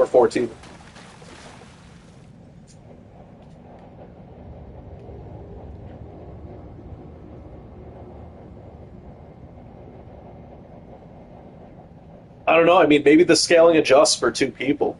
Or 14. I don't know. I mean, maybe the scaling adjusts for two people.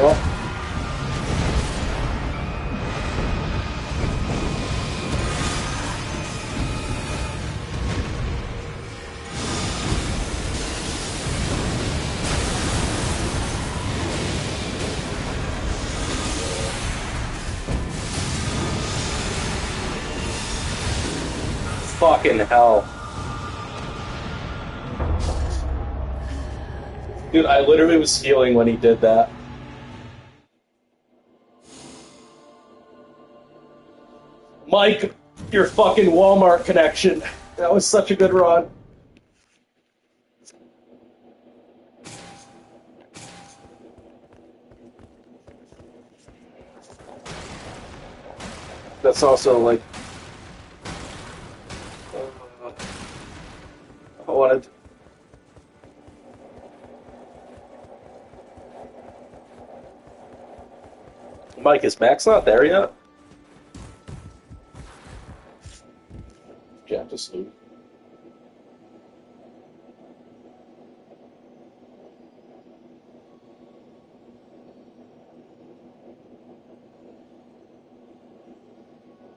Well, fucking hell. Dude, I literally was healing when he did that. Mike, your fucking Walmart connection. That was such a good run. That's also like... I wanted... Mike, is Max not there yet? Jack to sleep.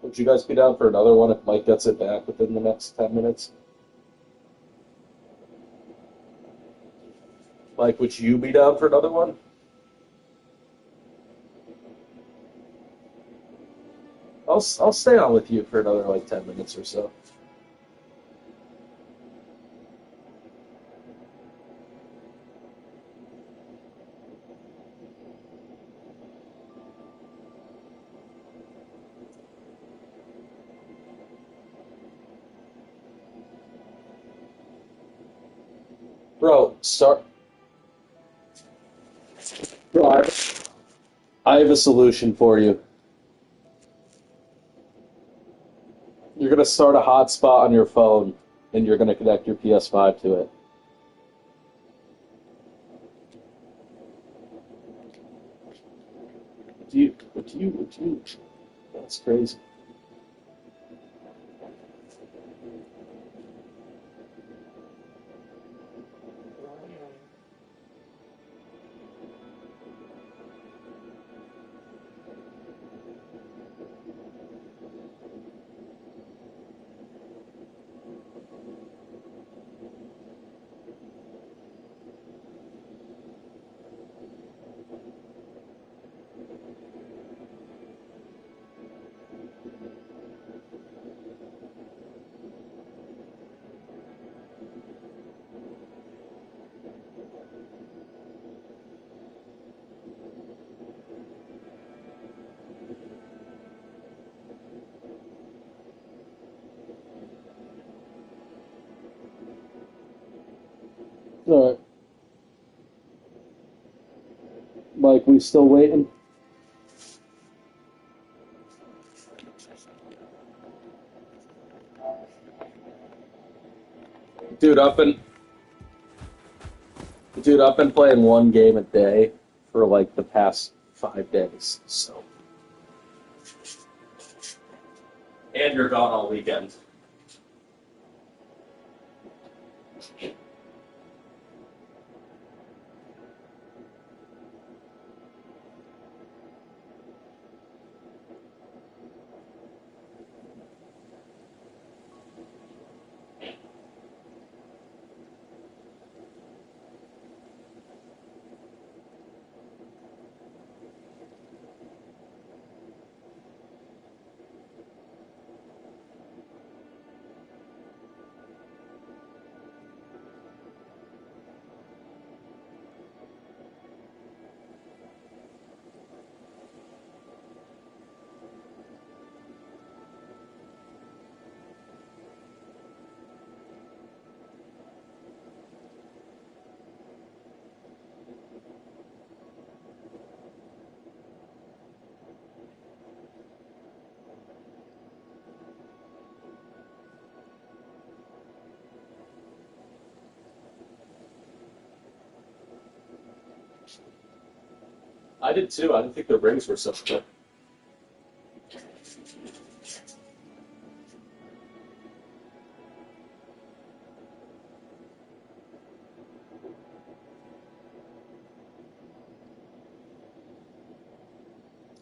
Would you guys be down for another one if Mike gets it back within the next 10 minutes? Mike, would you be down for another one? I'll stay on with you for another like 10 minutes or so. Bro, start. Bro, I have a solution for you. You're gonna start a hotspot on your phone, and you're gonna connect your PS5 to it. What do you? That's crazy. All right, Mike, we still waiting? Dude, Dude, I've been playing one game a day for like the past 5 days. So, and you're gone all weekend. I did too. I didn't think the rings were so good.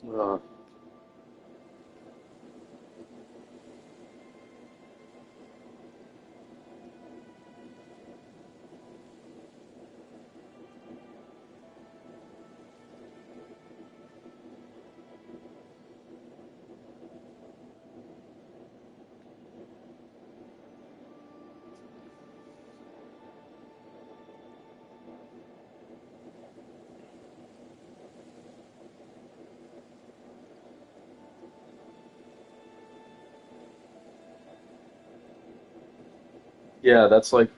Uh, yeah, that's like,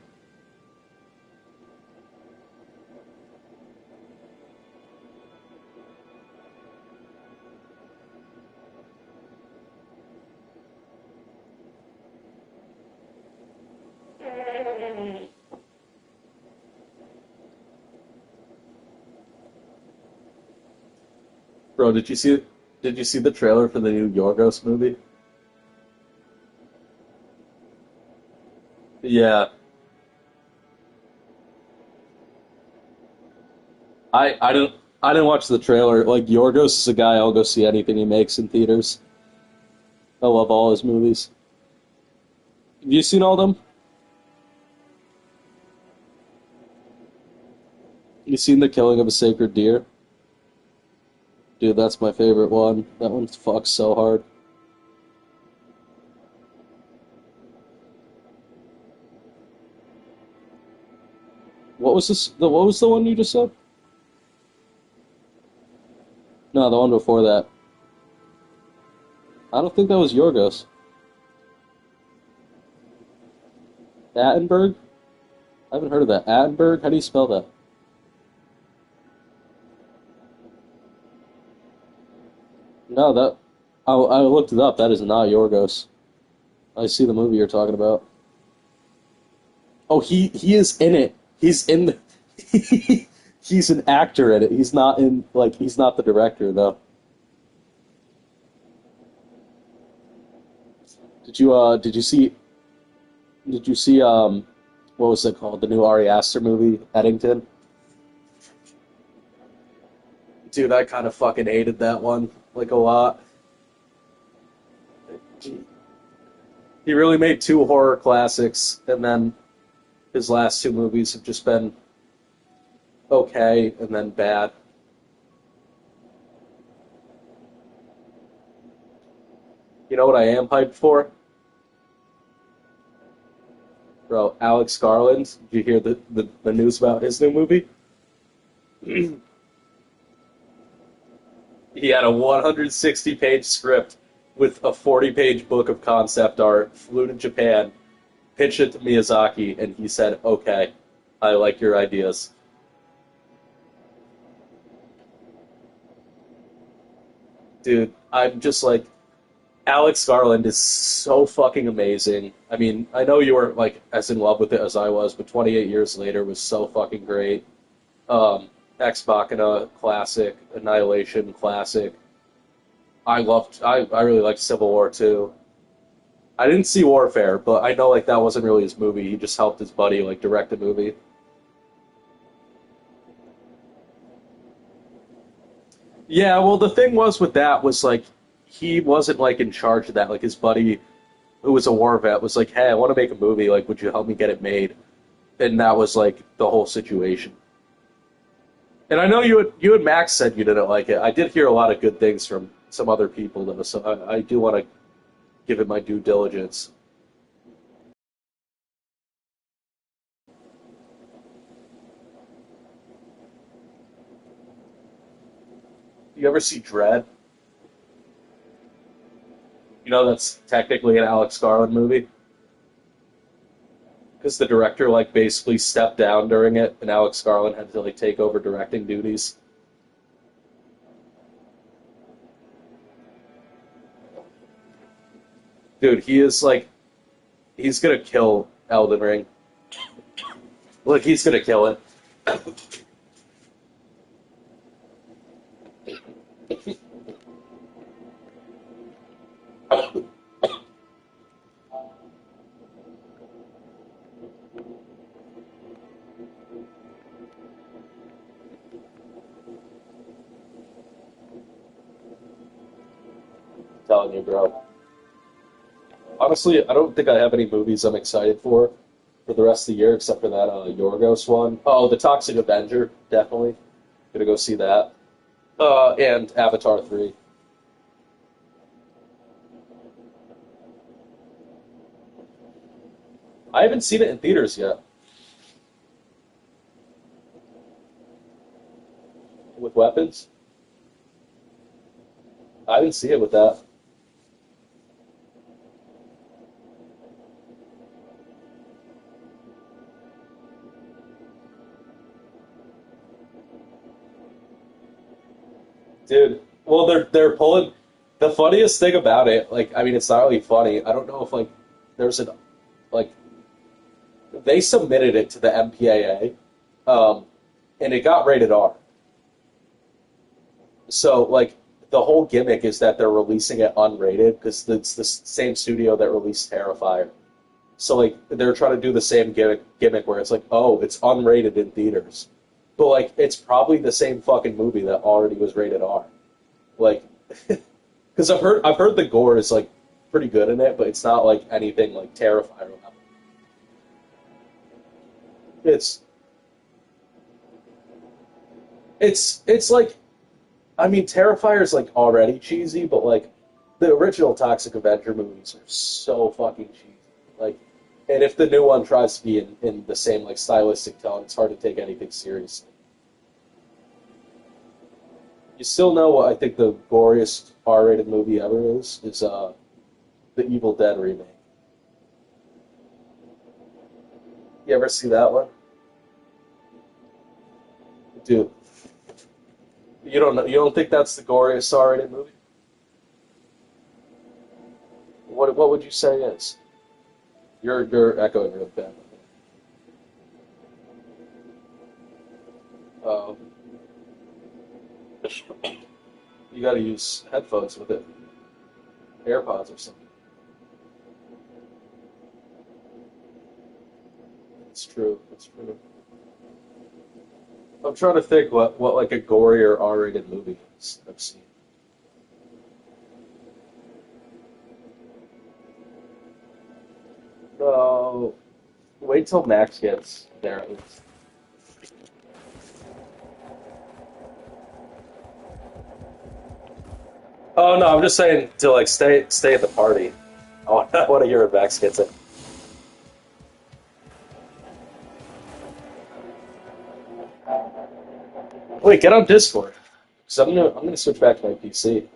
bro. Did you see the trailer for the new Yorgos movie? Yeah, I didn't I didn't watch the trailer. Like Yorgos is a guy I'll go see anything he makes in theaters. I love all his movies. Have you seen all of them? You seen The Killing of a Sacred Deer? Dude, that's my favorite one. That one fucks so hard. What was this? What was the one you just said? No, the one before that. I don't think that was Yorgos. Attenberg? I haven't heard of that. Attenberg? How do you spell that? No, that I looked it up. That is not Yorgos. I see the movie you're talking about. Oh, he is in it. He's in the. He's an actor in it. He's not in like he's not the director though. Did you see what was it called? The new Ari Aster movie, Eddington? Dude, I kind of fucking hated that one like a lot. He really made two horror classics, and then his last two movies have just been okay and then bad. You know what I am hyped for? Bro, Alex Garland. Did you hear the news about his new movie? He had a 160-page script with a 40-page book of concept art, flew to Japan, pitched it to Miyazaki, and he said, okay, I like your ideas. Dude, I'm just like, Alex Garland is so fucking amazing. I mean, I know you weren't like as in love with it as I was, but 28 years later was so fucking great. Ex Machina classic, Annihilation classic. I really liked Civil War too. I didn't see Warfare, but I know like that wasn't really his movie. He just helped his buddy like direct the movie. Yeah, well, the thing was with that was like he wasn't like in charge of that. Like his buddy, who was a war vet, was like, "Hey, I want to make a movie. Like, would you help me get it made?" And that was like the whole situation. And I know you and Max said you didn't like it. I did hear a lot of good things from some other people though, so I do want to give it my due diligence. You ever see Dread? You know that's technically an Alex Garland movie because the director like basically stepped down during it, and Alex Garland had to like take over directing duties. Dude, he is like he's gonna kill Elden Ring. Look, he's gonna kill it. I'm telling you, bro. Honestly, I don't think I have any movies I'm excited for the rest of the year except for that Yorgos one. Oh, the Toxic Avenger, definitely gonna go see that. And Avatar 3. I haven't seen it in theaters yet with weapons. I didn't see it with that. Dude, well, they're pulling. The funniest thing about it, like, I mean, it's not really funny. I don't know if like there's an like they submitted it to the MPAA, and it got rated R. So like the whole gimmick is that they're releasing it unrated because it's the same studio that released Terrifier. So like they're trying to do the same gimmick where it's like, oh, it's unrated in theaters, but like it's probably the same fucking movie that already was rated R. Like, because I've heard the gore is like pretty good in it, but it's not like anything like Terrifier level. It's it's like I mean Terrifier is like already cheesy, but like the original Toxic Avenger movies are so fucking cheesy. Like, and if the new one tries to be in the same like stylistic tone, it's hard to take anything seriously. You still know what I think the goriest R-rated movie ever is the Evil Dead remake. You ever see that one? Dude, you don't know, you don't think that's the goriest R-rated movie? What would you say is? You're echoing real bad. Uh, you got to use headphones with it, AirPods or something. It's true. It's true. I'm trying to think what like a gorier R-rated movie is I've seen. No, wait till Max gets there at least. Oh no, I'm just saying to like stay at the party. I want to hear if Max gets it. Wait, get on Discord. Because I'm gonna switch back to my PC.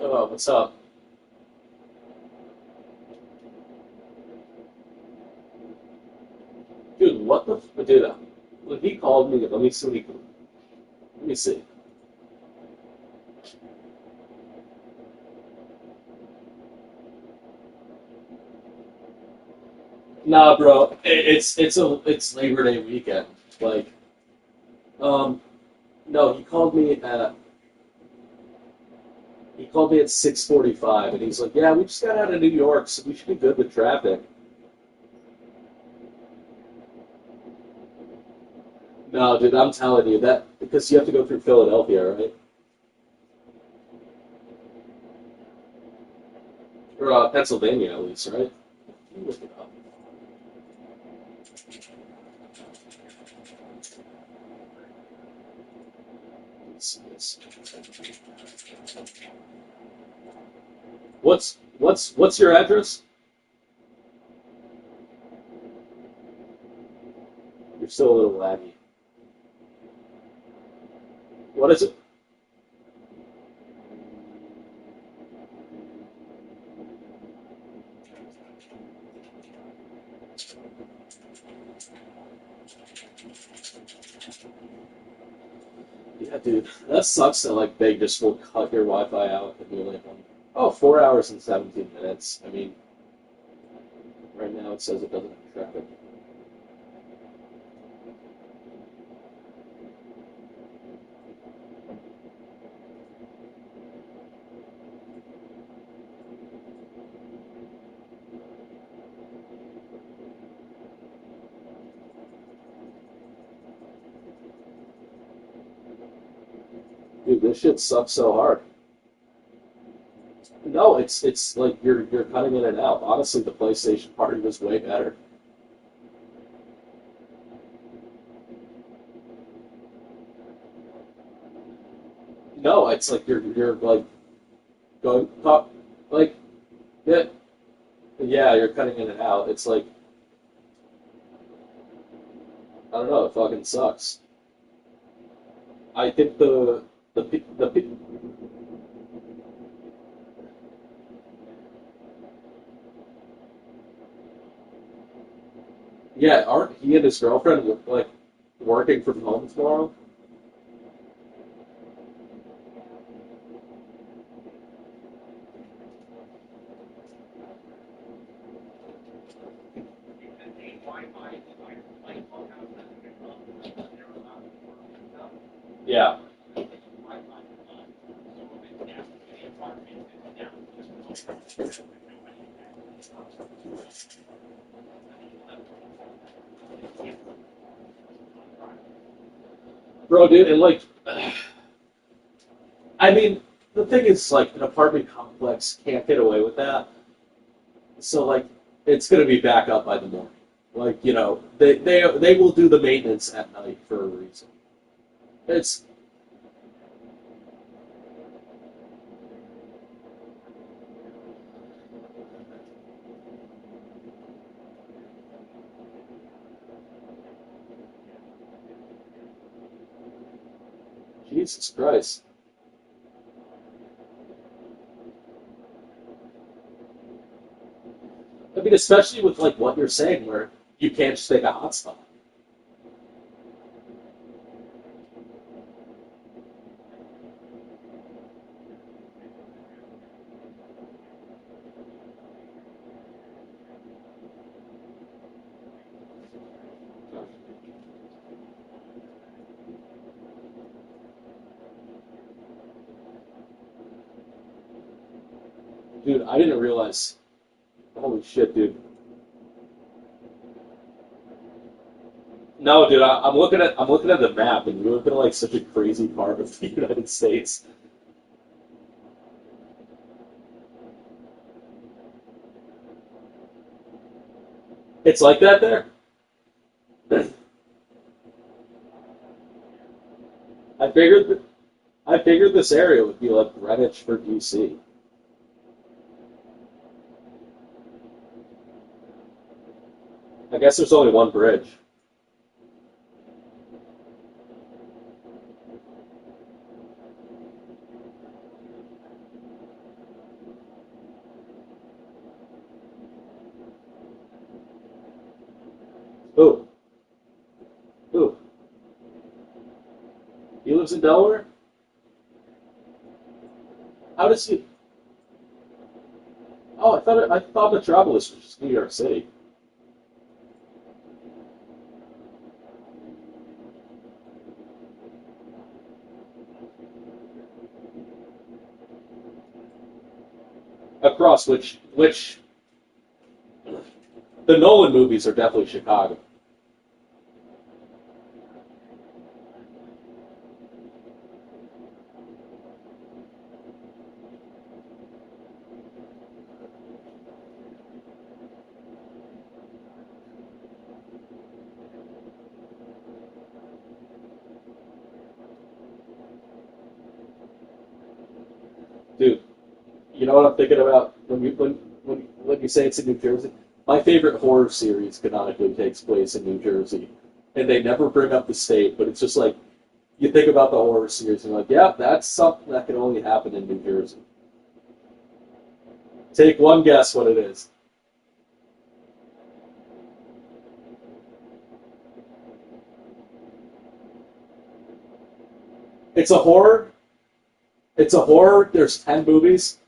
Oh, what's up? Dude, what the dude? When he called me, let me see. Let me see. Nah, bro, it's Labor Day weekend. Like, um, no, he called me at 6:45, and he's like, "Yeah, we just got out of New York, so we should be good with traffic." No, dude, I'm telling you that because you have to go through Philadelphia, right? Or Pennsylvania, at least, right? Let me look it up. Let's see this. What's your address? You're still a little laggy. What is it? Yeah, dude, that sucks that like they just will cut your Wi-Fi out and you're like, oh, 4 hours and 17 minutes. I mean, right now it says it doesn't have traffic. Dude, this shit sucks so hard. No, it's like you're cutting in and out. Honestly, the PlayStation party was way better. No, it's like you're like going talk like yeah, yeah, you're cutting in and out. It's like I don't know, it fucking sucks. I think the yeah, aren't he and his girlfriend like working from home tomorrow? Yeah, bro, dude, and like, I mean, the thing is, like, an apartment complex can't get away with that. So, like, it's gonna be back up by the morning. Like, they will do the maintenance at night for a reason. It's Jesus Christ. I mean, especially with like what you're saying, where you can't just take a hotspot. Dude, I didn't realize. Holy shit, dude. No, dude, I'm looking at the map, and you live in like such a crazy part of the United States. It's like that there. I figured, I figured this area would be like Greenwich for DC. I guess there's only one bridge. Ooh, ooh. He lives in Delaware. How does he? Oh, I thought Metropolis was just New York City. Across which the Nolan movies are definitely Chicago. Dude, you know what I'm thinking about when you say it's in New Jersey? My favorite horror series canonically takes place in New Jersey, and they never bring up the state, but it's just like you think about the horror series and you're like, yeah, that's something that can only happen in New Jersey. Take one guess what it is. It's a horror. It's a horror. There's 10 movies,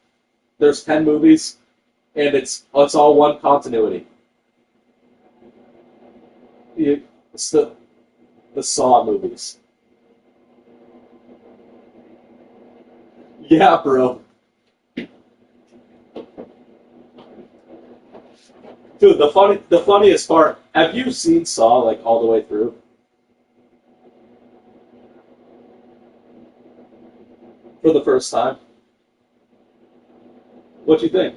and it's all one continuity. It's the Saw movies. Yeah, bro. Dude, the funniest part. Have you seen Saw like all the way through for the first time? What do you think?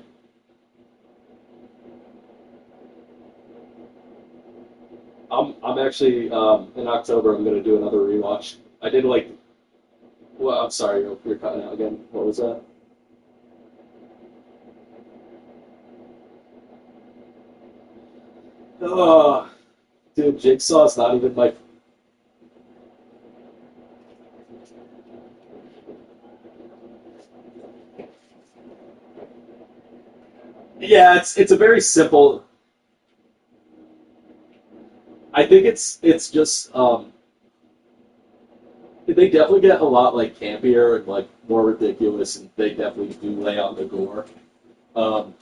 I'm actually in October. I'm gonna do another rewatch. I did like. Well, I'm sorry, you're cutting out again. What was that? Oh, dude, Jigsaw's not even my. Yeah, it's a very simple. I think it's just they definitely get a lot like campier and like more ridiculous, and they definitely do lay on the gore. Um,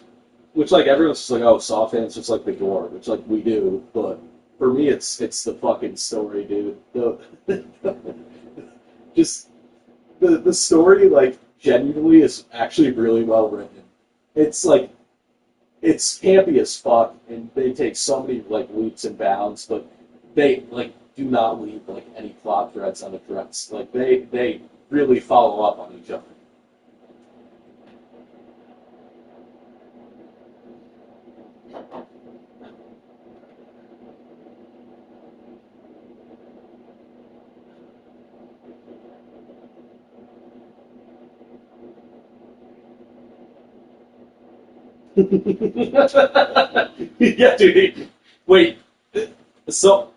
which like everyone's just like, oh, Saw fans just like the gore, which like we do, but for me, it's the fucking story, dude. Just the story like genuinely is actually really well written. It's like it's campy as fuck, and they take so many like leaps and bounds, but they like do not leave like any plot threads unaddressed. Like they really follow up on each other. Yeah, dude. Wait, so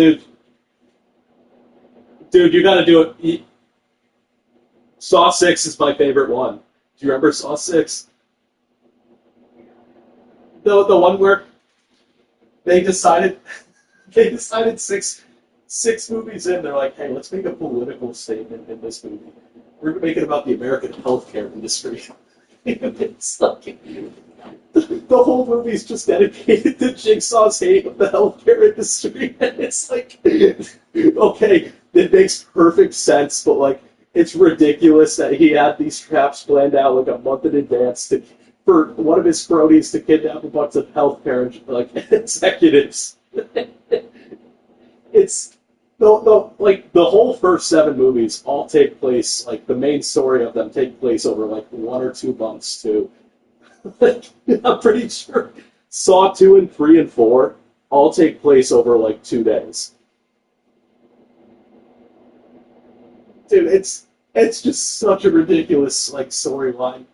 dude, dude, you got to do it. Saw 6 is my favorite one. Do you remember Saw 6? The one where they decided they decided six movies in, they're like, hey, let's make a political statement in this movie. We're gonna make it about the American healthcare industry. It's like the whole movie's just dedicated to Jigsaw's hate of the healthcare industry, and it's like, okay, it makes perfect sense, but like, it's ridiculous that he had these traps planned out like a month in advance to for one of his cronies to kidnap a bunch of healthcare like executives. It's the whole first 7 movies all take place like the main story of them take place over like 1 or 2 months too. Like, I'm pretty sure Saw 2 and 3 and 4 all take place over like 2 days. Dude, it's just such a ridiculous like storyline.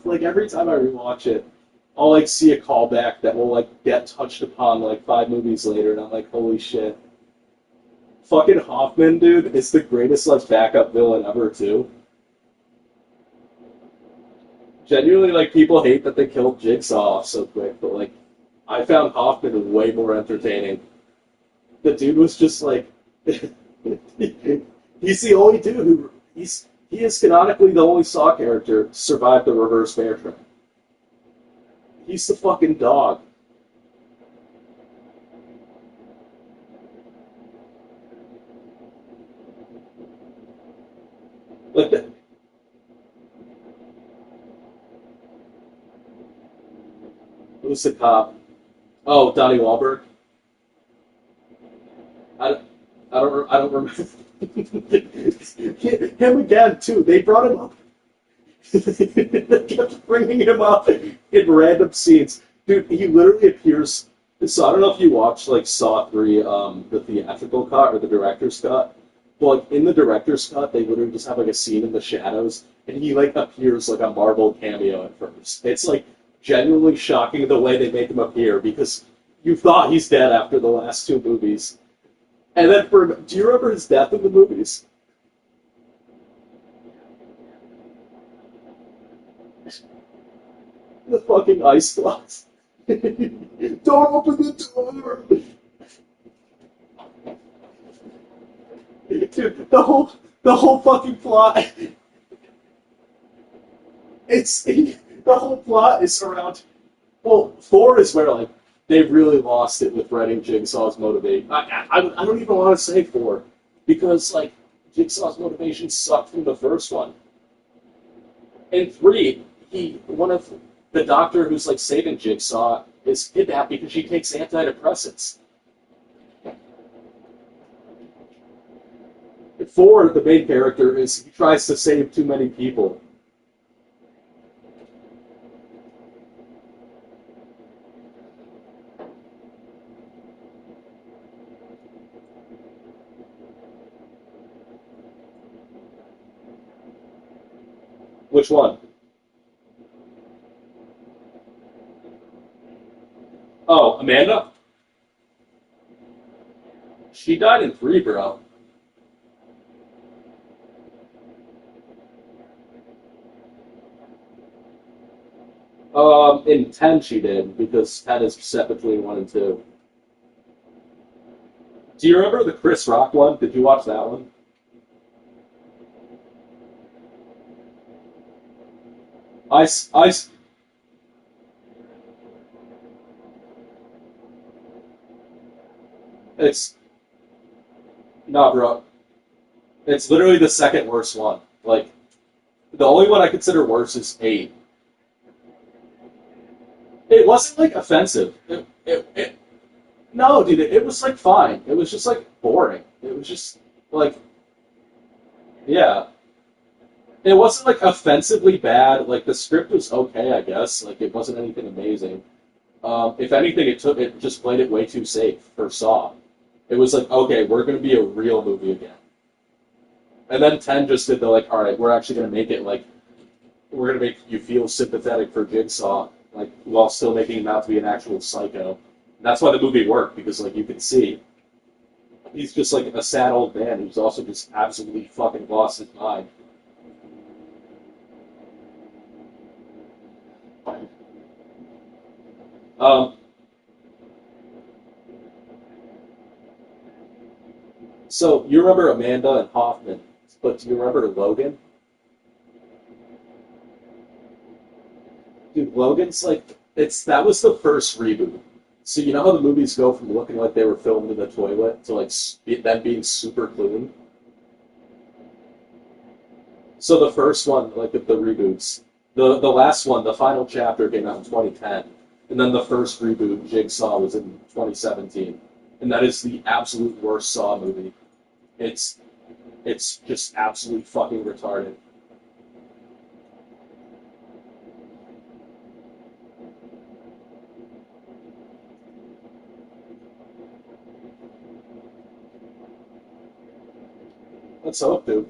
Like every time I rewatch it, I'll like see a callback that will like get touched upon like 5 movies later, and I'm like, holy shit. Fucking Hoffman, dude, is the greatest like backup villain ever too. Genuinely, like people hate that they killed Jigsaw off so quick, but like I found Hoffman way more entertaining. The dude was just like he's the only dude who he is canonically the only Saw character to survive the reverse bear trap. He's the fucking dog. Like who's the cop? Oh, Donnie Wahlberg. I, I don't remember. Him again too. They brought him up. They kept bringing him up in random scenes. Dude, he literally appears. So I don't know if you watched like Saw 3, the theatrical cut or the director's cut. But like in the director's cut, they literally just have like a scene in the shadows, and he like appears like a Marvel cameo at first. It's like genuinely shocking the way they make him appear because you thought he's dead after the last 2 movies. And then do you remember his death in the movies? The fucking ice glass. Don't open the door. Dude, the whole fucking plot. The whole plot is around. Well, 4 is where like they really lost it with writing Jigsaw's motivation. I don't even want to say 4 because like Jigsaw's motivation sucked from the first one. In 3, one of the doctor who's like saving Jigsaw is kidnapped because she takes antidepressants. In 4, the main character is he tries to save too many people. Which one? Oh, Amanda? She died in 3, bro. In 10 she did, because 10 is set between 1 and 2. Do you remember the Chris Rock one? Did you watch that one? I, it's, nah, bro. It's literally the second worst one. Like, the only one I consider worse is 8. It wasn't, like, offensive. No, dude, it was, like, fine. It was just, like, boring. It was just, like, yeah. It wasn't like offensively bad. Like the script was okay, I guess. Like it wasn't anything amazing. If anything, it just played it way too safe for Saw. It was like, okay, we're gonna be a real movie again. And then 10 just did the like, all right, we're actually gonna make it like we're gonna make you feel sympathetic for Jigsaw, like while still making him out to be an actual psycho. And that's why the movie worked because like you can see. He's just like a sad old man who's also just absolutely fucking lost his mind. Um, so you remember Amanda and Hoffman, but do you remember Logan? Dude, Logan's like it's that was the first reboot. So you know how the movies go from looking like they were filmed in the toilet to like them being super clean. So the first one, like the reboots, the last one, the final chapter came out in 2010, and then the first reboot, Jigsaw, was in 2017, and that is the absolute worst Saw movie. It's it's just absolutely fucking retarded. Let's hope, dude.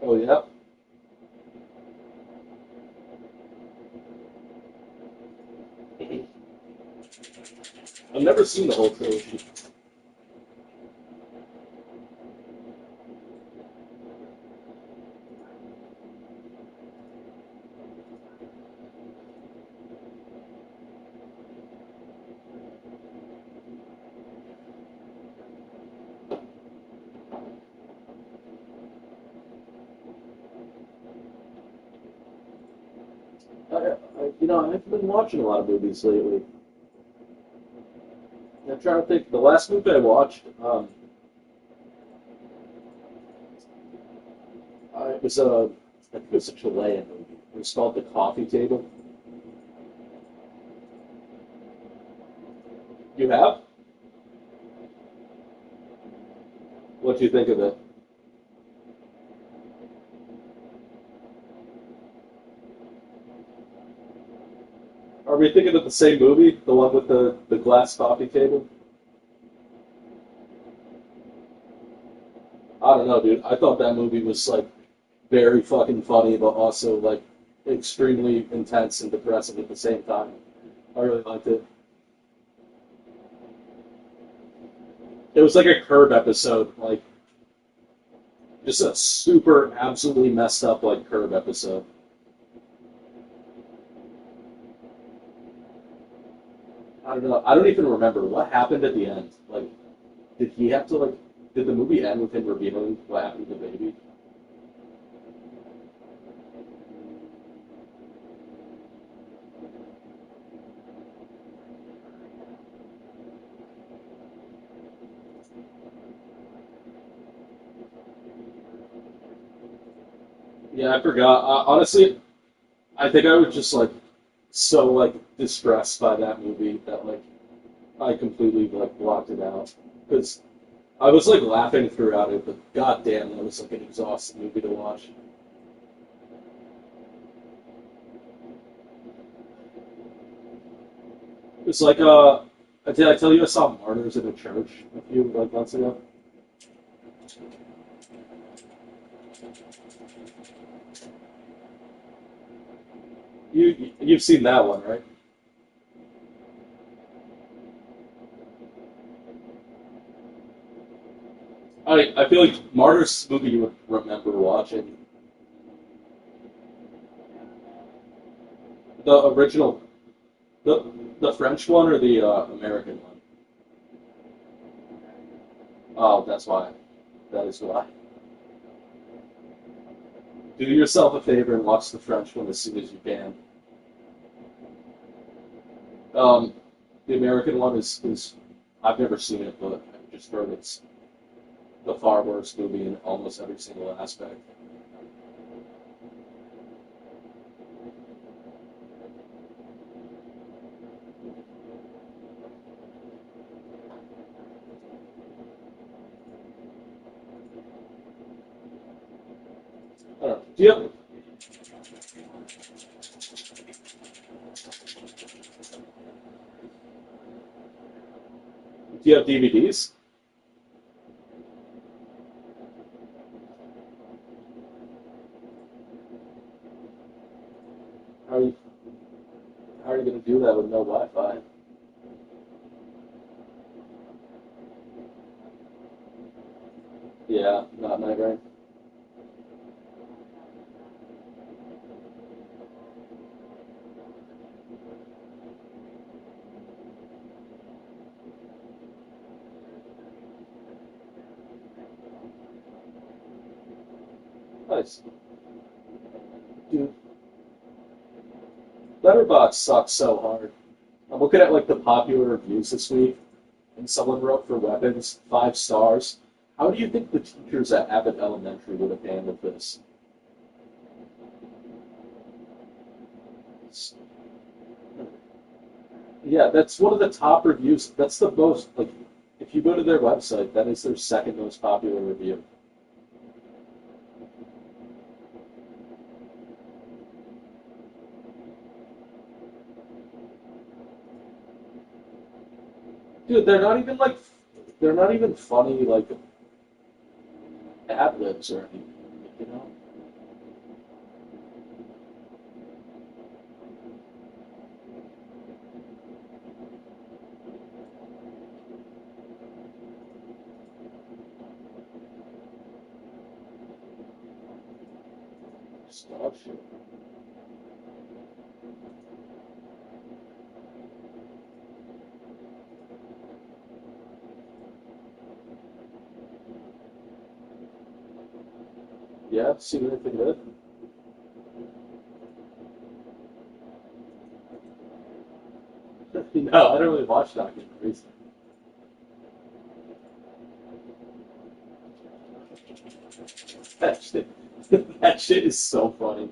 Oh yeah, I've never seen the whole trilogy. I've been watching a lot of movies lately. I'm trying to think. The last movie I watched, it was I think it was a Chilean movie. It was called The Coffee Table. You have? What do you think of it? Are we thinking of the same movie? The one with the glass coffee table? I don't know, dude. I thought that movie was like very fucking funny, but also like extremely intense and depressing at the same time. I really liked it. It was like a Curb episode, like just a super absolutely messed up like Curb episode. I don't know. I don't even remember what happened at the end. Like, did he have to like? Did the movie end with him revealing what happened to the baby? Yeah, I forgot. Honestly, I think I was just like so like distressed by that movie that like I completely like blocked it out because I was like laughing throughout it, but goddamn, that was like an exhausting movie to watch. It's like did I tell you I saw Martyrs in a church a few like months ago? You've seen that one, right? I feel like Martyrs movie you would remember watching the original the the French one or the American one. Oh, that's why. That is why. Do yourself a favor and watch the French one as soon as you can. Um, the American one is I've never seen it, but I've just heard it's the far worst movie in almost every single aspect. I don't know. Do you have DVDs? How are you, how are you going to do that with no Wi-Fi? Yeah, not night rain. Nice. Dude, Letterboxd sucks so hard. I'm looking at like the popular reviews this week, and someone wrote for weapons 5 stars. How do you think the teachers at Abbott Elementary would have handled this? Yeah, that's one of the top reviews. That's the most like if you go to their website, that is their second most popular review. Dude, they're not even funny like ad libs or anything, you know? Stop shit. Yeah, see anything good? No, I don't really watch documentaries. That shit, that shit is so funny.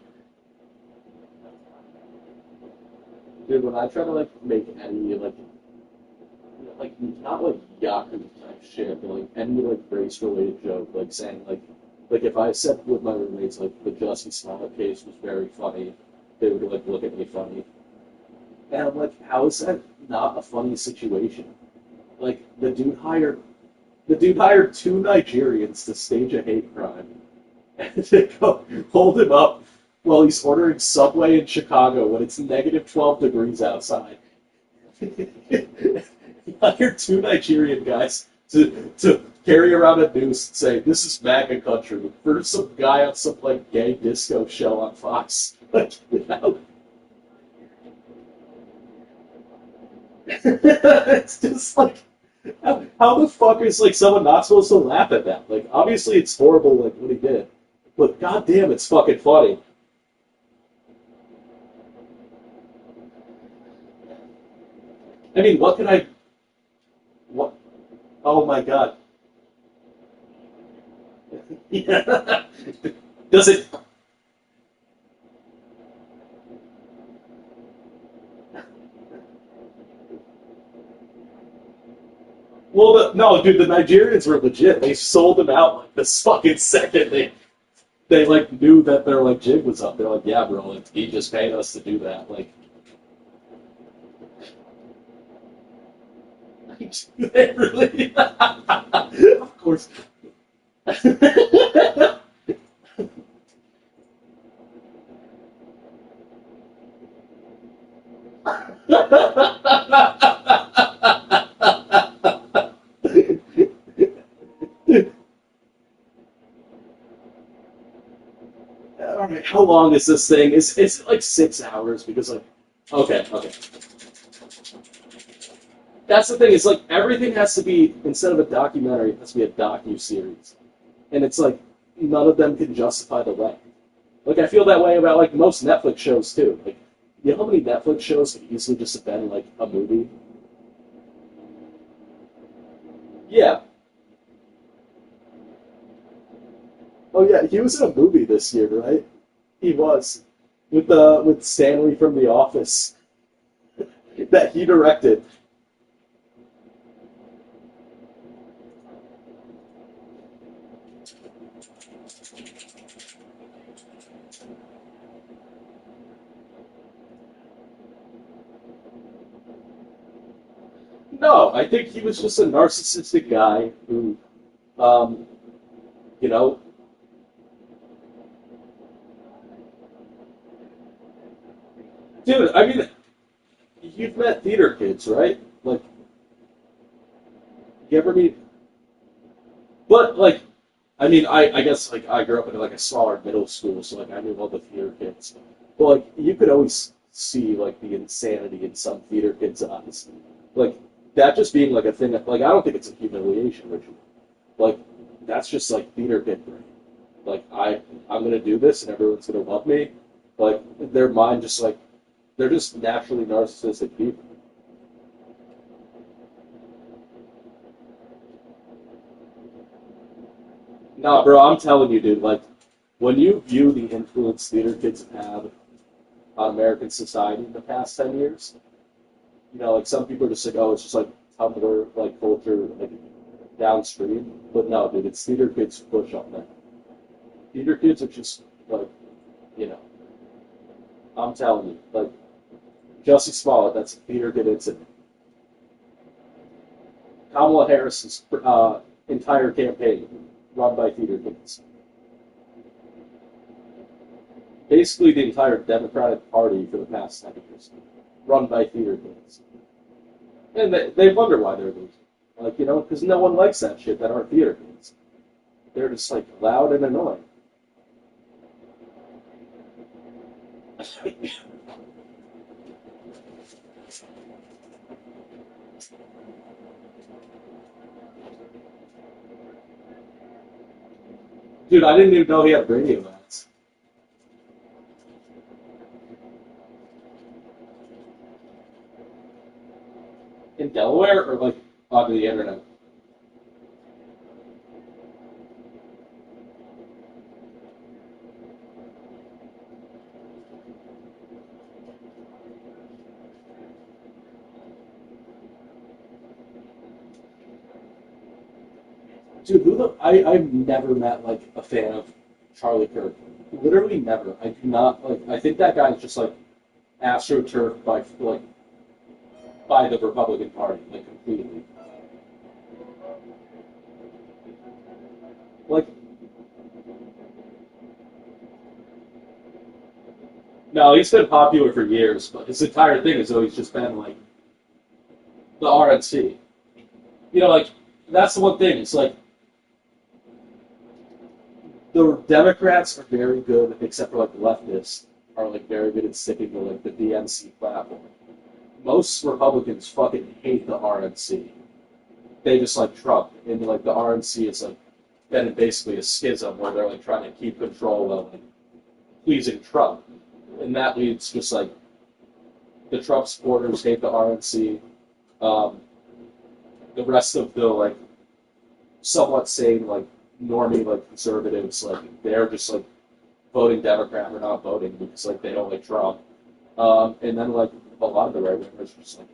Dude, when I try to like make any like not like Yahoo type shit, but like any like race related joke, like saying like if I said with my roommates like the Jussie Smollett case was very funny, they would like look at me funny. And I'm like, how is that not a funny situation? Like the dude hired 2 Nigerians to stage a hate crime and to go hold him up while he's ordering Subway in Chicago when it's negative 12 degrees outside. Hired 2 Nigerian guys to carry around a noose and say, "This is MAGA country" for some guy on some like gay disco show on Fox. Like, it's just like, how the fuck is like someone not supposed to laugh at that? Like, obviously it's horrible, like what he did, but goddamn, it's fucking funny. I mean, what can I? What? Oh my god. Yeah. Does it? Well, no, dude, the Nigerians were legit. They sold them out like the fucking second they like knew that their like jig was up. They're like, yeah, bro, like, he just paid us to do that. Like, they really, of course. All right, how long is this thing? Is it like 6 hours? Because like, okay, okay. That's the thing. It's like everything has to be instead of a documentary, it has to be a docu series, and it's like none of them can justify the length. Like I feel that way about like most Netflix shows too. Like you know how many Netflix shows could easily just have been like a movie? Yeah. Oh yeah, he was in a movie this year, right? He was with Stanley from The Office that he directed. No, I think he was just a narcissistic guy who, um, you know, dude. I mean, you've met theater kids, right? Like, you ever meet? But like, I mean, I guess like I grew up in like a smaller middle school, so like I knew all the theater kids. But like, you could always see like the insanity in some theater kids' eyes. Like that just being like a thing. Like I don't think it's a humiliation ritual. Like that's just like theater kid brain. Like I'm gonna do this and everyone's gonna love me. Like their mind just like they're just naturally narcissistic people. Nah, bro, I'm telling you, dude. Like when you view the influence theater kids have had on American society in the past 10 years, like some people are just like, oh, it's just like Tumblr, like culture, like downstream. But no, dude, it's theater kids push on that. Theater kids are just like, you know, I'm telling you, like Jussie Smollett, that's a theater kid incident. Kamala Harris's entire campaign run by theater kids. Basically, the entire Democratic Party for the past 10 years run by theater kids, and they wonder why they're losing. Like because no one likes that shit that aren't theater kids. They're just like loud and annoying. Dude, I didn't even know he had radio ads in Delaware or like onto the internet. Dude, I've never met like a fan of Charlie Kirk. Literally never. I do not like. I think that guy's just like astroturfed by the Republican Party, like completely. Like, no, he's been popular for years, but his entire thing has always just been like the RNC. Like that's the one thing. It's like the Democrats are very good, except for like the leftists, are like very good at sticking to like the DNC platform. Most Republicans fucking hate the RNC. They just like Trump, and like the RNC is like then basically a schism where they're like trying to keep control of like pleasing Trump, and that leads just like the Trump supporters hate the RNC. Um, the rest of the like somewhat sane like normie like conservatives like they're just like voting Democrat or not voting because like they don't like Trump. And then like a lot of the right wingers are just like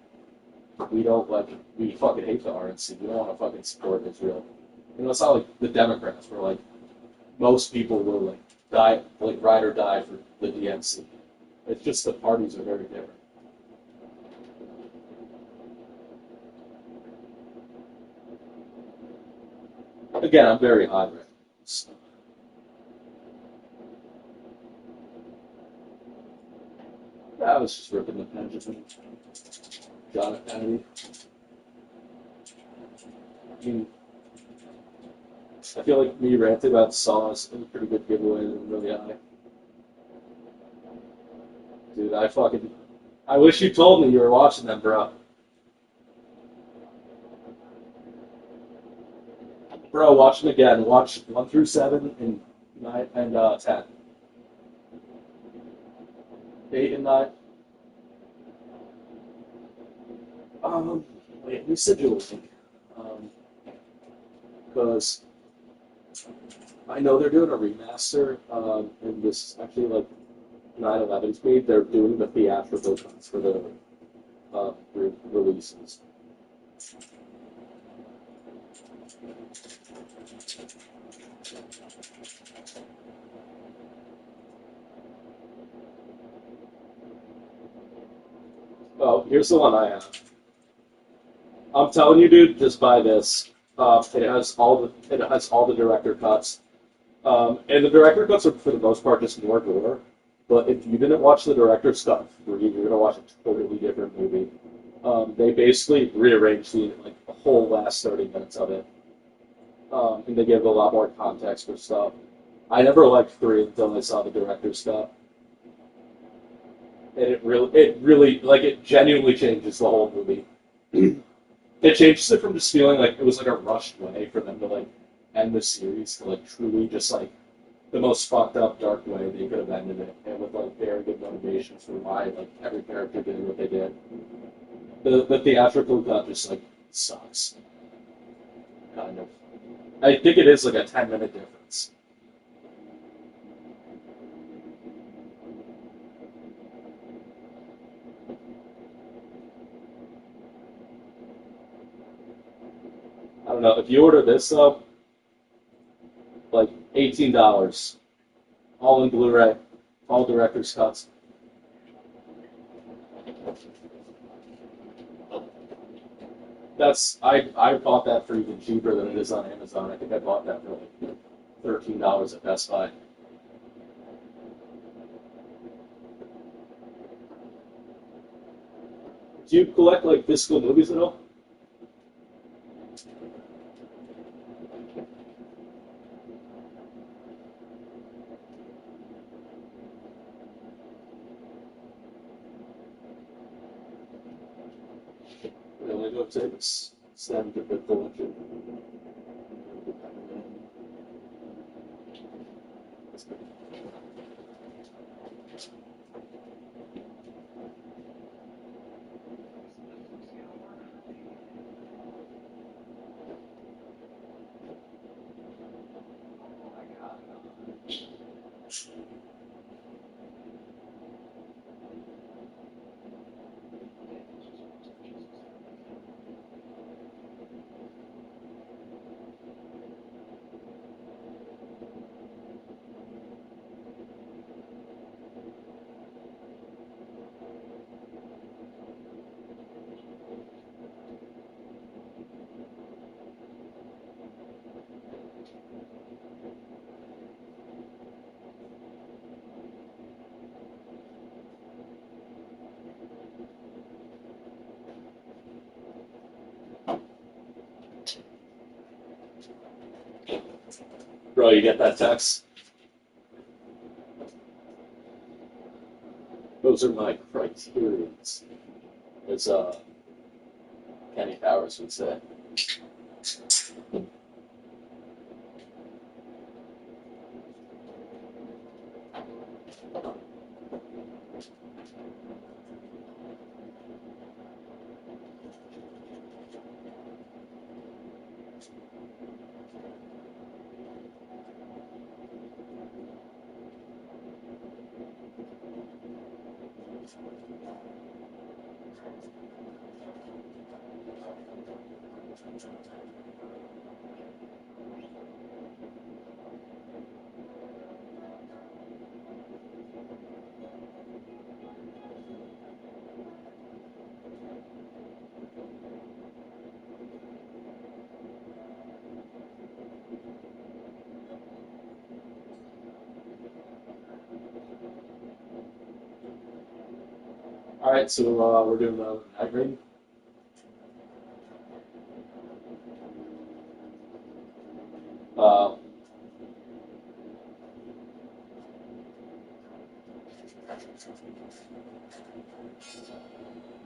we fucking hate the RNC. We don't want to fucking support Israel. It's not like the Democrats where like most people will like die like ride or die for the DNC. It's just the parties are very different. Again, I'm very high right now. So, I was just ripping the pen, just John F. Kennedy. I mean, I feel like me ranting about Saw is a pretty good giveaway and really high. Dude, I wish you told me you were watching them, bro. Bro, watch them again. Watch 1 through 7 and 10. 8 and 9. Wait, we said you um, because I know they're doing a remaster, and this actually like 9/11's made. They're doing the theatrical cuts for the releases. Oh, here's the one I have. I'm telling you, dude, just buy this. It has all the director cuts. And the director cuts are for the most part just more gore. But if you didn't watch the director's cut free, you're gonna watch a totally different movie. They basically rearranged the like the whole last 30 minutes of it, and they give a lot more context for stuff. I never liked three until I saw the director's cut, and it genuinely changes the whole movie. It changes it from just feeling like it was like a rushed way for them to like end the series to like truly just like the most fucked up dark way they could have ended it, and with like very good motivations for why like every character did what they did. The theatrical cut just like sucks, kind of. I think it is like a 10-minute difference. I don't know if you order this up, like $18, all in Blu-ray, all director's cuts. I bought that for even cheaper than it is on Amazon. I think I bought that for like $13 at Best Buy. Do you collect like physical movies at all? We only go to seven to fifth collection. Bro, you get that text? Those are my criterions, as Kenny Powers would say. All right, so we're doing the night raid. Uh,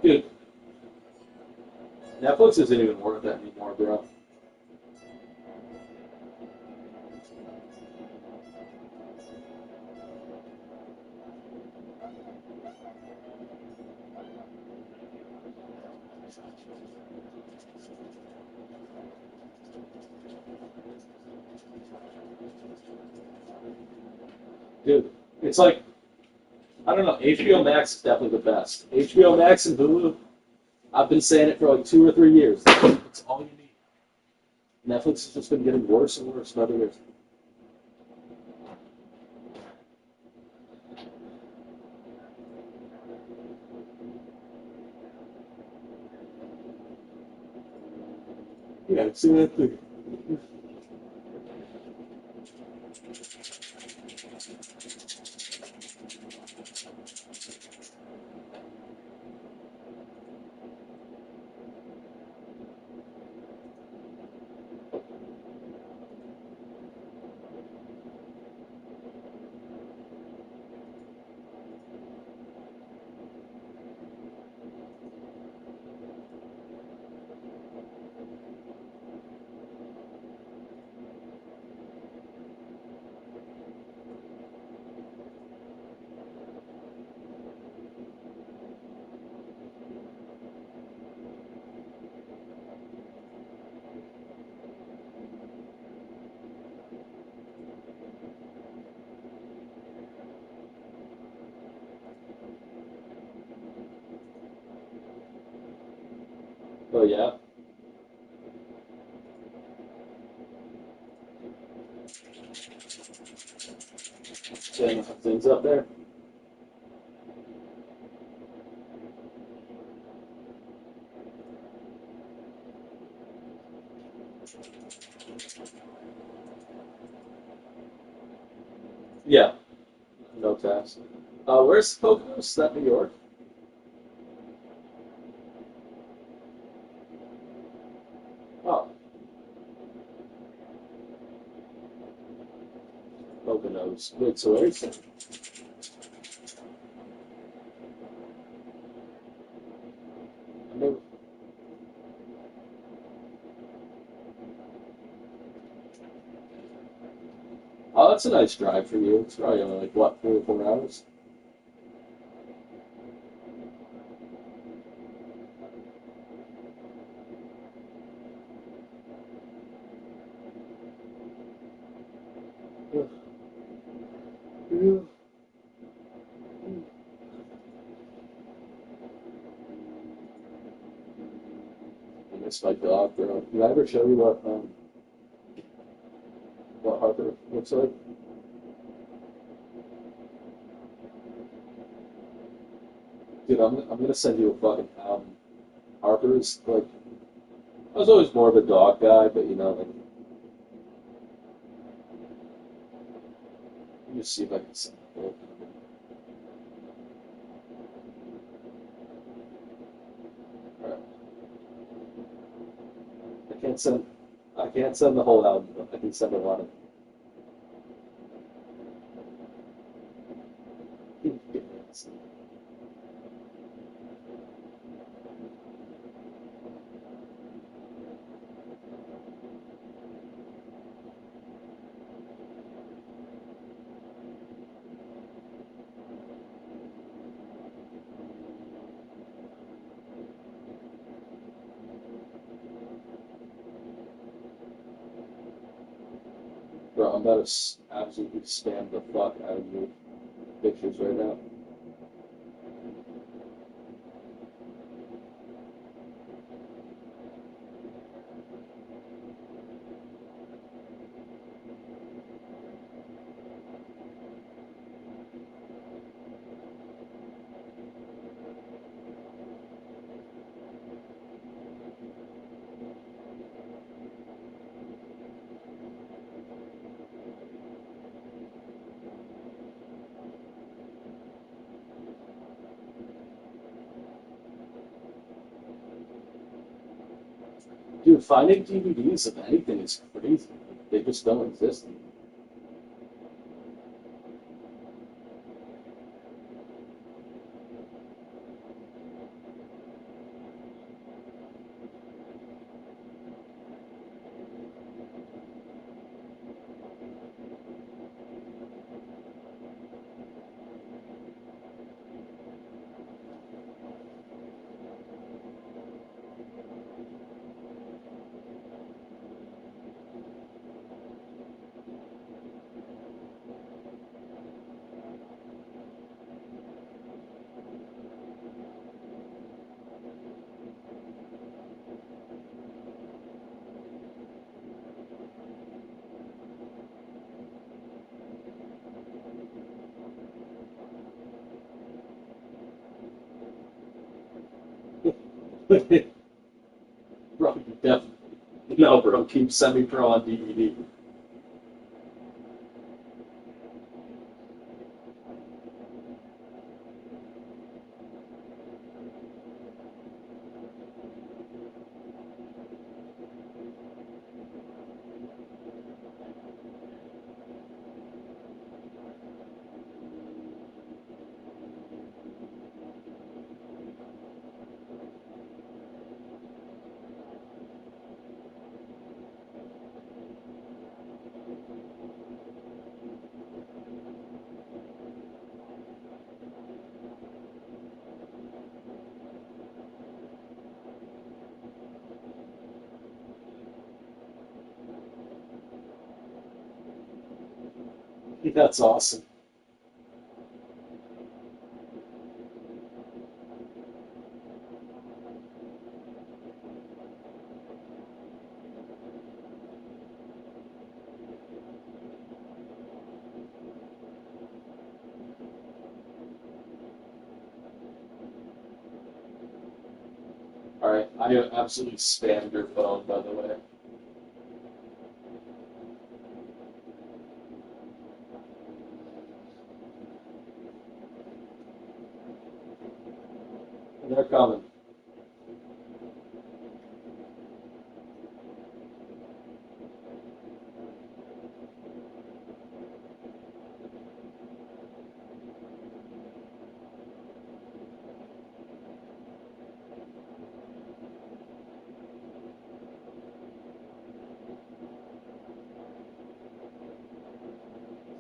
Dude, Netflix isn't even worth that anymore, bro. Dude, it's like I don't know. HBO Max is definitely the best. HBO Max and Hulu. I've been saying it for like 2 or 3 years. It's all you need. Netflix has just been getting worse and worse by the years. Yeah, see that thing. Oh yeah, things up there. Yeah, no tax. Where's Poconos? Is that New York? Oh, Poconos. Wait, so where's I never, oh, that's a nice drive for you. It's probably only like what, 3 or 4 hours? Yeah. Yeah. I miss my dog, bro. Did I ever show you what Harper looks like? Dude, I'm gonna send you a fucking Harper's like I was always more of a dog guy, but like let me see if I can send it. All right. I can't send I can't send the whole album, but I can send a lot of Bro, I'm about to absolutely spam the fuck out of your pictures right now. Dude, finding DVDs of anything is crazy. They just don't exist. Bro, you definitely Bro keeps Semi-Pro on DVD. That's awesome. All right, I absolutely spammed your phone, by the way. They're coming.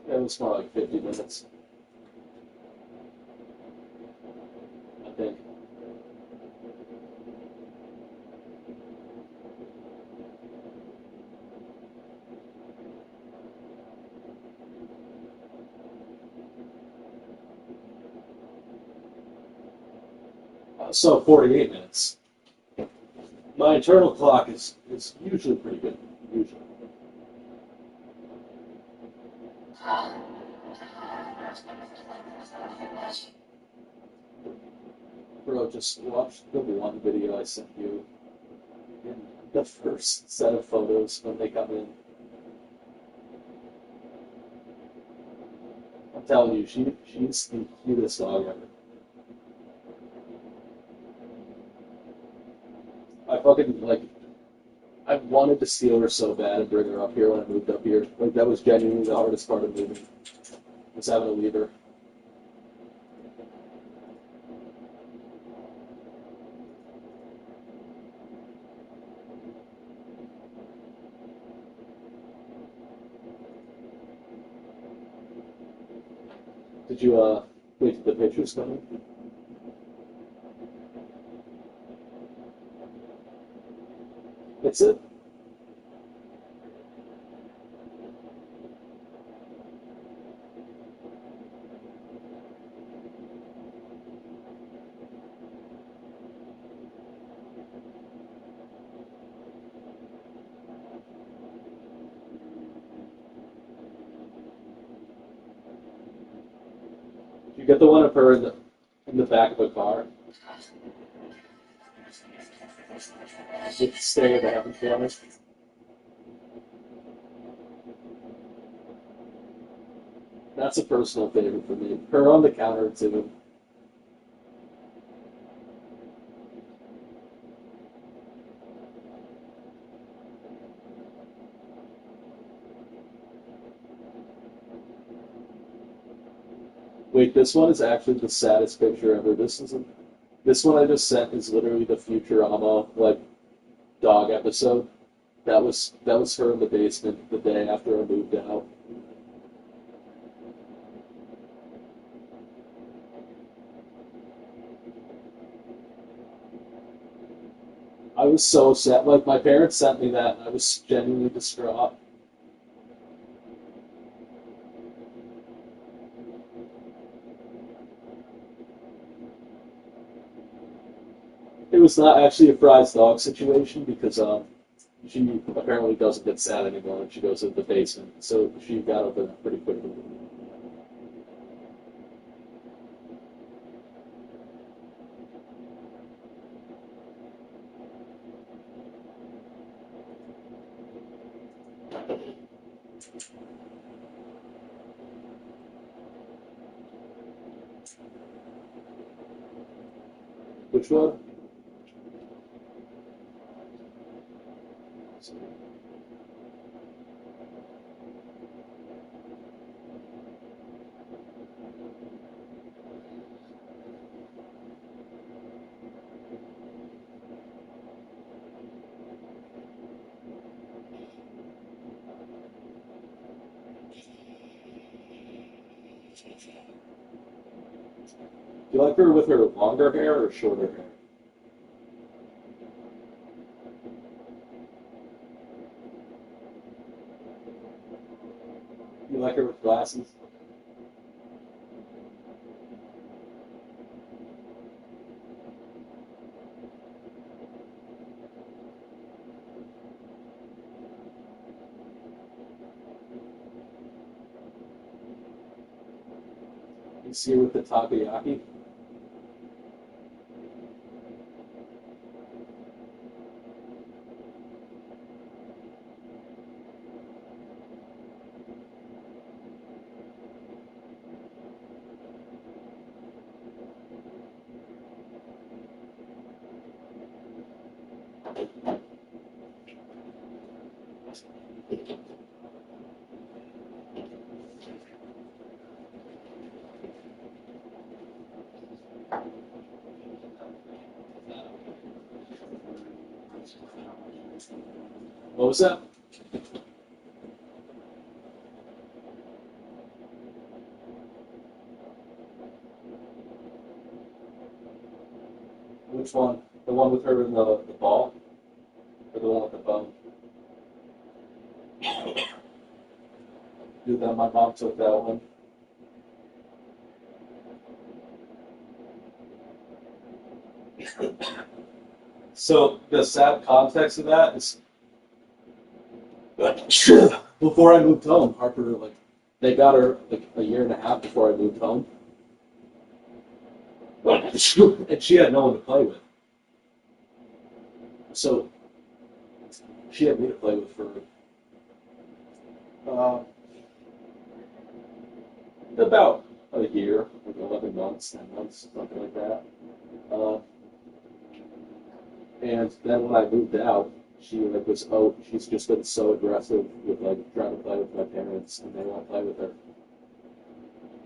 It was more like 50 minutes, I think. So 48 minutes. My internal clock is usually pretty good. Usually. Bro, just watch the one video I sent you in the first set of photos when they come in. I'm telling you, she's the cutest dog ever. I fucking like I wanted to steal her so bad and bring her up here when I moved up here. Like that was genuinely the hardest part of moving. Was having to leave her. Did you wait till the pictures coming? That's it. You get the one of her in the back of a car. With staring at the heavens camera. That's a personal favorite for me. Her on the counter too. Wait, this one is actually the saddest picture ever. This isn't. This one I just sent is literally the Futurama like dog episode. That was her in the basement the day after I moved out. I was so sad. Like my parents sent me that, and I was genuinely distraught. It was not actually a prize dog situation because she apparently doesn't get sad anymore when she goes into the basement. So she got over that pretty quickly. Which one? Do you like her with her longer hair or shorter hair? You like her with glasses? You see her with the takoyaki? What was that? Which one? The one with her in the ball? Or the one with the bone? Dude, that my mom took that one. So the sad context of that is before I moved home, Harper they got her like a year and a half before I moved home, and she had no one to play with. So she had me to play with for uh, about a year, like 11 months, 10 months, something like that. Uh, and then when I moved out, she she's just been so aggressive with like trying to play with my parents, and they won't play with her.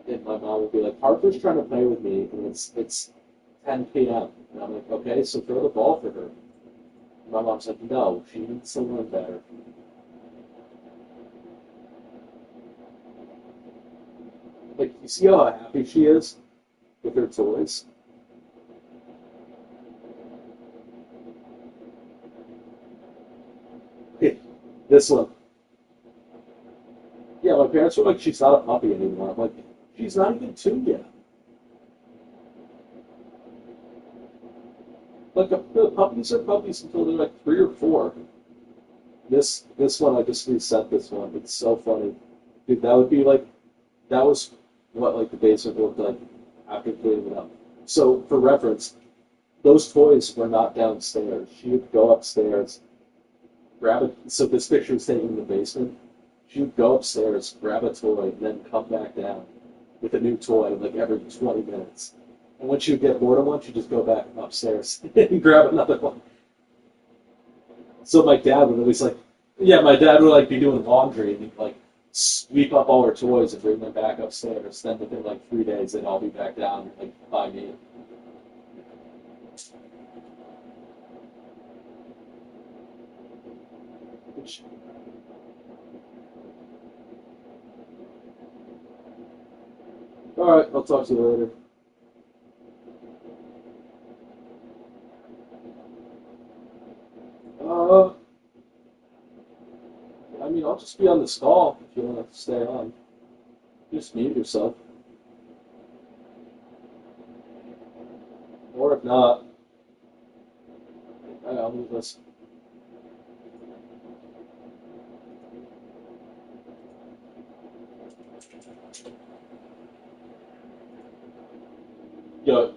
And my mom would be like, Harper's trying to play with me, and it's 10 p.m. And I'm like, okay, so throw the ball for her. And my mom's like, no, she needs someone better. Like, you see how happy she is with her toys? This one. Yeah, my parents were like, she's not a puppy anymore. I'm like, she's not even two yet. Like, the puppies are puppies until they're like 3 or 4. This one, I just reset this one. It's so funny. Dude, that would be like, that was what like the basement looked like after cleaning it up. So, for reference, those toys were not downstairs. She would go upstairs, grab it. So this picture is taken in the basement. She would go upstairs, grab a toy, and then come back down with a new toy like every 20 minutes. And when she would get bored of one, she'd just go back upstairs and grab another one. So my dad would always like, yeah, my dad would like be doing laundry and he'd like sweep up all her toys and bring them back upstairs. Then within like 3 days, they'd all be back down like by me. Which, all right, I'll talk to you later. Uh, I mean, I'll just be on this call if you want to stay on. Just mute yourself. Or if not, I'll move this. Yo,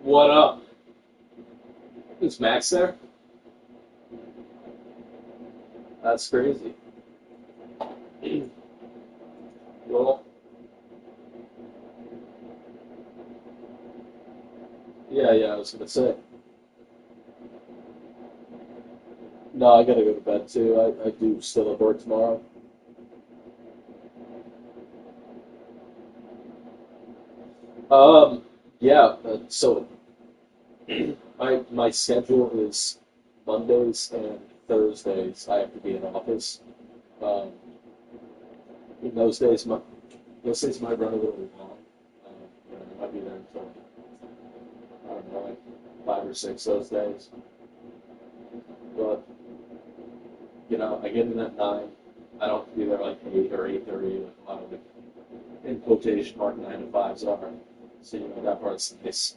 What up? Is Max there? That's crazy. Well, yeah, yeah, I was gonna say. No, I gotta go to bed too. I do still have work tomorrow. Um, yeah, so my schedule is Mondays and Thursdays. I have to be in office. Um, in those days might run a little long. I might be there until I don't know, like 5 or 6 those days. But I get in at 9. I don't have to be there like 8 or 8:30, like a lot of like in quotation mark 9 to 5s are. So that part's nice.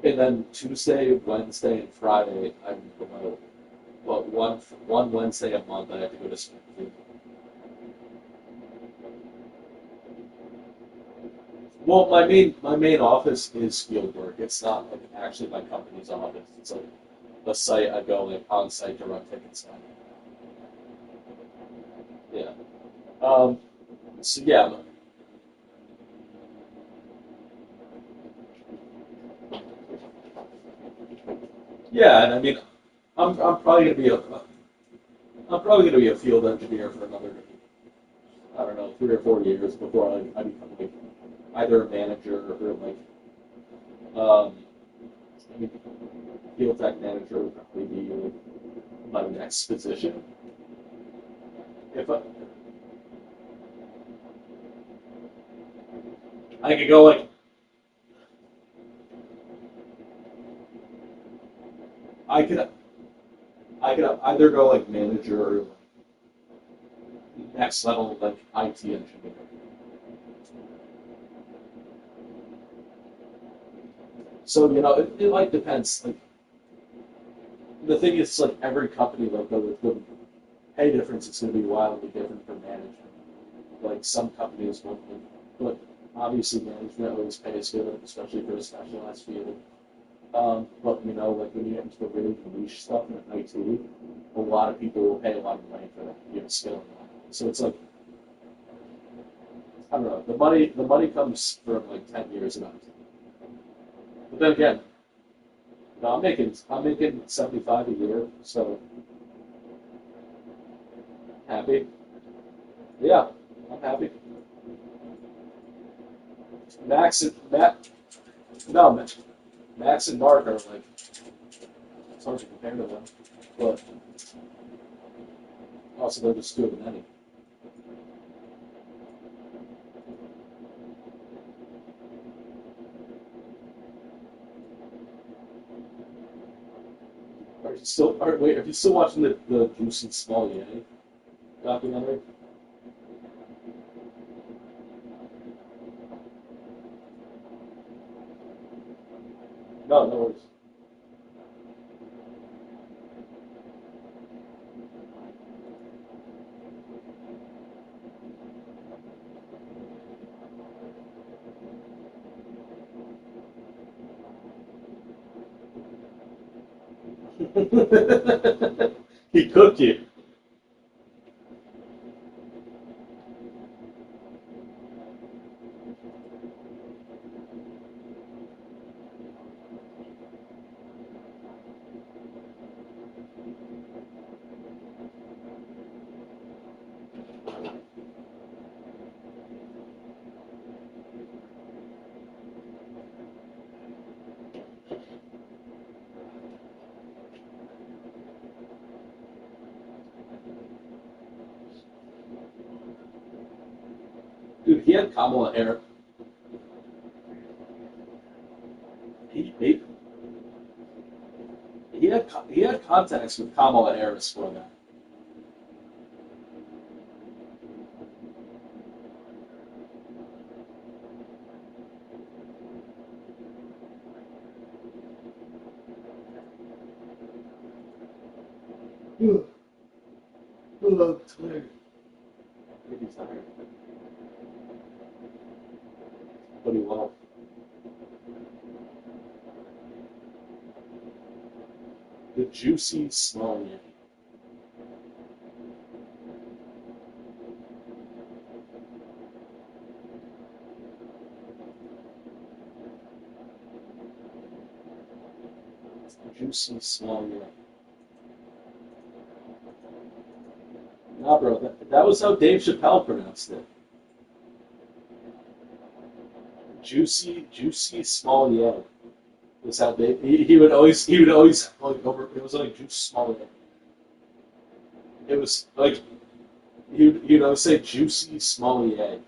And then Tuesday, Wednesday, and Friday I'm remote. But one Wednesday a month I have to go to school. Well, my main office is field work. It's not like actually my company's office. It's like the site I go like on site to run tickets on. Yeah. Um. So yeah. Yeah, and I mean, I'm probably gonna be a I'm probably gonna be a field engineer for another I don't know 3 or 4 years before I become like either a manager or like I mean, field tech manager would probably be like my next position. If I could go like I could I could either go like manager or next level like IT engineer. So it like depends. Like the thing is, like every company, like the pay difference is going to be wildly different for management. Like some companies won't, but obviously management always pays good, especially for a specialized field. But like when you get into the really niche stuff in IT, a lot of people will pay a lot of money for that, skill in that. So it's like I don't know, the money comes from like 10 years of IT. But then again, no, I'm making 75 a year, so happy. Yeah, I'm happy. Max and Matt, no, Max and Mark are like it's hard to compare to them, but also they're just two of many. Are you still watching the Juice and Small Yeti documentary? No, no worries. He cooked you. he had Kamala Harris. He, he had contacts with Kamala Harris for that. I'm tired. Maybe tired. What do you want? The juicy small yeti. Juicy small yeti. Nah, bro, that was how Dave Chappelle pronounced it. Juicy small yeti. Was how Dave. He would always like over. It was like juice small yeti. It was like he'd always say juicy small yeti.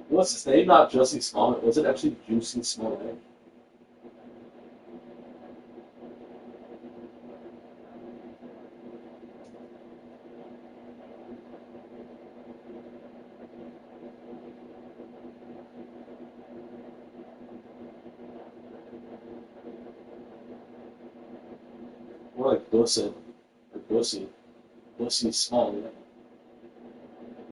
What's his name? Not Jussie Smollett. Was it actually Juicy Smollett? More like Bussett or Bussy. Bussy Smollett.